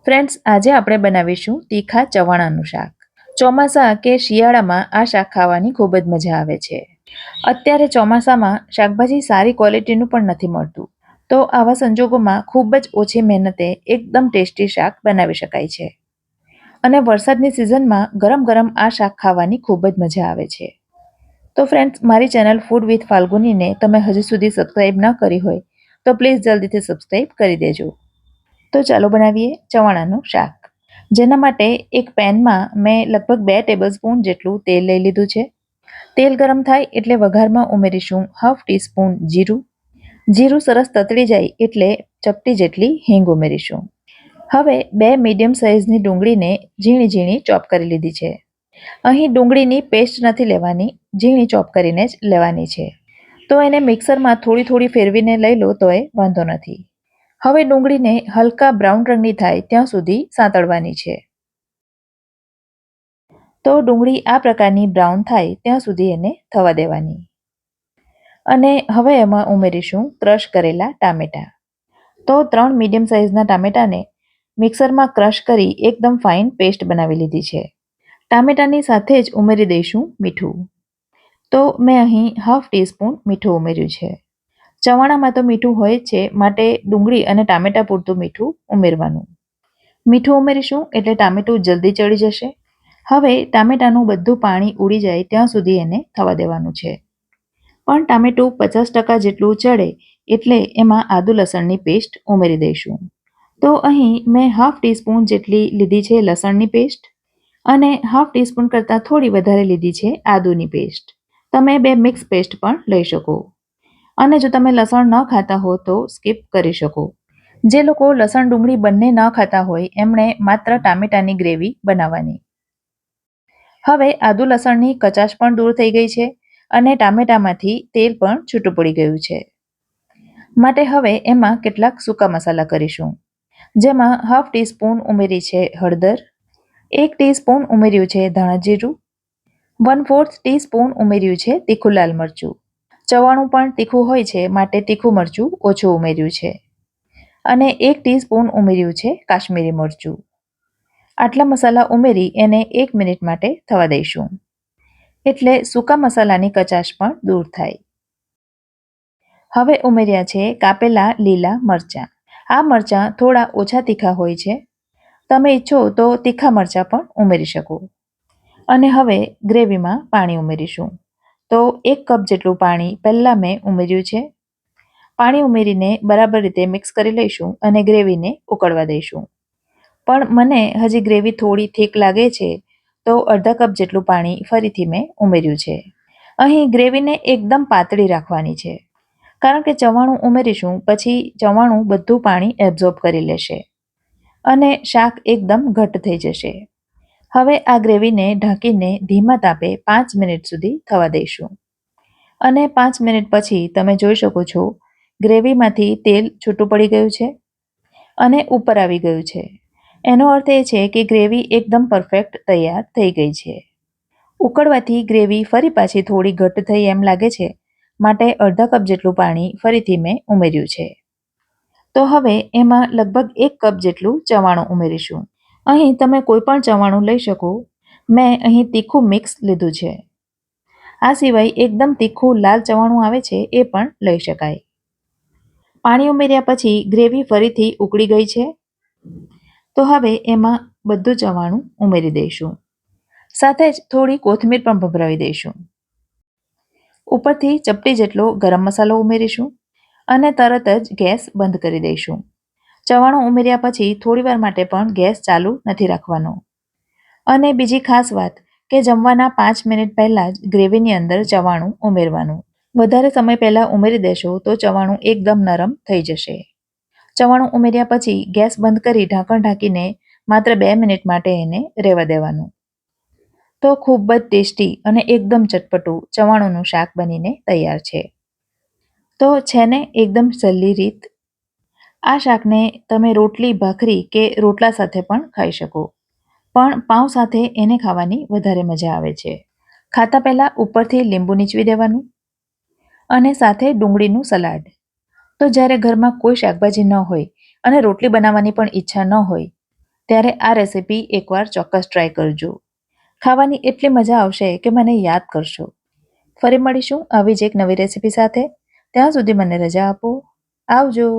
Friends, આજે આપણે બનાવીશું તીખા ચવાણાનું શાક. ચોમાસા કે શિયાળામાં આ શાક ખાવાની ખૂબ જ મજા આવે છે. અત્યારે ચોમાસામાં શાકભાજી સારી ક્વોલિટીનું પણ નથી મળતું, તો આવા સંજોગોમાં ખૂબ જ ઓછી મહેનતે એકદમ ટેસ્ટી શાક બનાવી શકાય છે. અને વરસાદની સિઝનમાં ગરમ ગરમ આ શાક ખાવાની ખૂબ જ મજા આવે છે. તો ફ્રેન્ડ્સ, મારી ચેનલ ફૂડ વિથ ફાલ્ગુનીને તમે હજુ સુધી સબસ્ક્રાઇબ ન કરી હોય તો પ્લીઝ જલ્દીથી સબસ્ક્રાઇબ કરી દેજો. તો ચાલો બનાવીએ ચવાણાનું શાક. જેના માટે એક પેનમાં મેં લગભગ 2 ટેબલસ્પૂન જેટલું તેલ લઈ લીધું છે. તેલ ગરમ થાય એટલે વઘારમાં ઉમેરીશું 1/2 ટીસ્પૂન જીરું. જીરું સરસ તતડી જાય એટલે ચપટી જેટલી હિંગ ઉમેરીશું. હવે 2 મીડિયમ સાઇઝની ડુંગળીને ઝીણી ઝીણી ચોપ કરી લીધી છે. અહીં ડુંગળીની પેસ્ટ નથી લેવાની, ઝીણી ચોપ કરીને જ લેવાની છે. તો એને મિક્સરમાં થોડી થોડી ફેરવીને લઈ લો તોય વાંધો નથી. હવે ડુંગળીને હલકા બ્રાઉન રંગની થાય ત્યાં સુધી સાંતળવાની છે. તો ડુંગળી આ પ્રકારની બ્રાઉન થાય ત્યાં સુધી એને થવા દેવાની. અને હવે એમાં ઉમેરીશું ક્રશ કરેલા ટામેટાં. તો 3 મીડિયમ સાઇઝના ટામેટાને મિક્સરમાં ક્રશ કરી એકદમ ફાઇન પેસ્ટ બનાવી લીધી છે. ટામેટાની સાથે જ ઉમેરી દઈશું મીઠું. તો મેં અહીં 1/2 ટીસ્પૂન મીઠું ઉમેર્યું છે. ચવાણામાં તો મીઠું હોય જ છે, માટે ડુંગળી અને ટામેટાં પૂરતું મીઠું ઉમેરવાનું. મીઠું ઉમેરીશું એટલે ટામેટું જલ્દી ચડી જશે. હવે ટામેટાનું બધું પાણી ઉડી જાય ત્યાં સુધી એને થવા દેવાનું છે. પણ ટામેટું 50% જેટલું ચડે એટલે એમાં આદુ લસણની પેસ્ટ ઉમેરી દઈશું. તો અહીં મેં 1/2 ટીસ્પૂન જેટલી લીધી છે લસણની પેસ્ટ અને 1/2 ટીસ્પૂન કરતાં થોડી વધારે લીધી છે આદુની પેસ્ટ. તમે 2 મિક્સ પેસ્ટ પણ લઈ શકો. અને જો તમે લસણ ન ખાતા હો તો સ્કીપ કરી શકો. જે લોકો લસણ ડુંગળી બંને ન ખાતા હોય એમણે માત્ર ટામેટાની ગ્રેવી બનાવવાની. હવે આદુ લસણની કચાશ પણ દૂર થઈ ગઈ છે અને ટામેટામાંથી તેલ પણ છૂટું પડી ગયું છે. માટે હવે એમાં કેટલાક સૂકા મસાલા કરીશું. જેમાં 1/2 ટીસ્પૂન ઉમેરી છે હળદર, 1 ટીસ્પૂન ઉમેર્યું છે ધાણા જીરું, 1/4 ટીસ્પૂન ઉમેર્યું છે તીખું લાલ મરચું. ચવાણું પણ તીખું હોય છે માટે તીખું મરચું ઓછું ઉમેર્યું છે. અને 1 ટીસ્પૂન ઉમેર્યું છે કાશ્મીરી મરચું. આટલા મસાલા ઉમેરી એને 1 મિનિટ માટે થવા દઈશું. એટલે સૂકા મસાલાની કચાશ પણ દૂર થાય. હવે ઉમેર્યા છે કાપેલા લીલા મરચાં. આ મરચાં થોડા ઓછા તીખા હોય છે. તમે ઈચ્છો તો તીખા મરચાં પણ ઉમેરી શકો. અને હવે ગ્રેવીમાં પાણી ઉમેરીશું. તો 1 કપ જેટલું પાણી પહેલાં મેં ઉમેર્યું છે. પાણી ઉમેરીને બરાબર રીતે મિક્સ કરી લઈશું અને ગ્રેવીને ઉકળવા દઈશું. પણ મને હજી ગ્રેવી થોડી થીક લાગે છે, તો અડધા કપ જેટલું પાણી ફરીથી મેં ઉમેર્યું છે. અહીં ગ્રેવીને એકદમ પાતળી રાખવાની છે, કારણ કે ચવાણું ઉમેરીશું પછી ચવાણું બધું પાણી એબ્ઝોર્બ કરી લેશે અને શાક એકદમ ઘટ્ટ થઈ જશે. હવે આ ગ્રેવીને ઢાંકીને ધીમા તાપે 5 મિનિટ સુધી થવા દઈશું. અને 5 મિનિટ પછી તમે જોઈ શકો છો ગ્રેવીમાંથી તેલ છૂટું પડી ગયું છે અને ઉપર આવી ગયું છે. એનો અર્થ એ છે કે ગ્રેવી એકદમ પરફેક્ટ તૈયાર થઈ ગઈ છે. ઉકળવાથી ગ્રેવી ફરી પાછી થોડી ઘટ્ટ થઈ એમ લાગે છે, માટે અડધા કપ જેટલું પાણી ફરીથી મેં ઉમેર્યું છે. તો હવે એમાં લગભગ 1 કપ જેટલું ચવાણું ઉમેરીશું. અહીં તમે કોઈ પણ ચવાણું લઈ શકો. મેં અહીં તીખું મિક્સ લીધું છે. આ સિવાય એકદમ તીખું લાલ ચવાણું આવે છે એ પણ લઈ શકાય. પાણી ઉમેર્યા પછી ગ્રેવી ફરીથી ઉકળી ગઈ છે. તો હવે એમાં બધું ચવાણું ઉમેરી દઈશું. સાથે જ થોડી કોથમીર પણ ભભરાવી દઈશું. ઉપરથી ચપટી જેટલો ગરમ મસાલો ઉમેરીશું અને તરત જ ગેસ બંધ કરી દઈશું. ચવાણું ઉમેર્યા પછી થોડીવાર માટે પણ ગેસ ચાલુ નથી રાખવાનો. અને બીજી ખાસ વાત કે જમવાના 5 મિનિટ પહેલાં જ ગ્રેવીની અંદર ચવાણું ઉમેરવાનું. વધારે સમય પહેલાં ઉમેરી દેશો તો ચવાણું એકદમ નરમ થઈ જશે. ચવાણું ઉમેર્યા પછી ગેસ બંધ કરી ઢાંકણ ઢાંકીને માત્ર 2 મિનિટ માટે એને રહેવા દેવાનું. તો ખૂબ જ ટેસ્ટી અને એકદમ ચટપટું ચવાણુંનું શાક બનીને તૈયાર છે. તો છે ને એકદમ સહેલી રીત. આ શાકને તમે રોટલી, ભાખરી કે રોટલા સાથે પણ ખાઈ શકો. પણ પાઉં સાથે એને ખાવાની વધારે મજા આવે છે. ખાતા પહેલાં ઉપરથી લીંબુ નીચવી દેવાનું અને સાથે ડુંગળીનું સલાડ. તો જ્યારે ઘરમાં કોઈ શાકભાજી ન હોય અને રોટલી બનાવવાની પણ ઈચ્છા ન હોય, ત્યારે આ રેસીપી એકવાર ચોક્કસ ટ્રાય કરજો. ખાવાની એટલી મજા આવશે કે મને યાદ કરશો. ફરી મળીશું આવી જ એક નવી રેસીપી સાથે. ત્યાં સુધી મને રજા આપો. આવજો.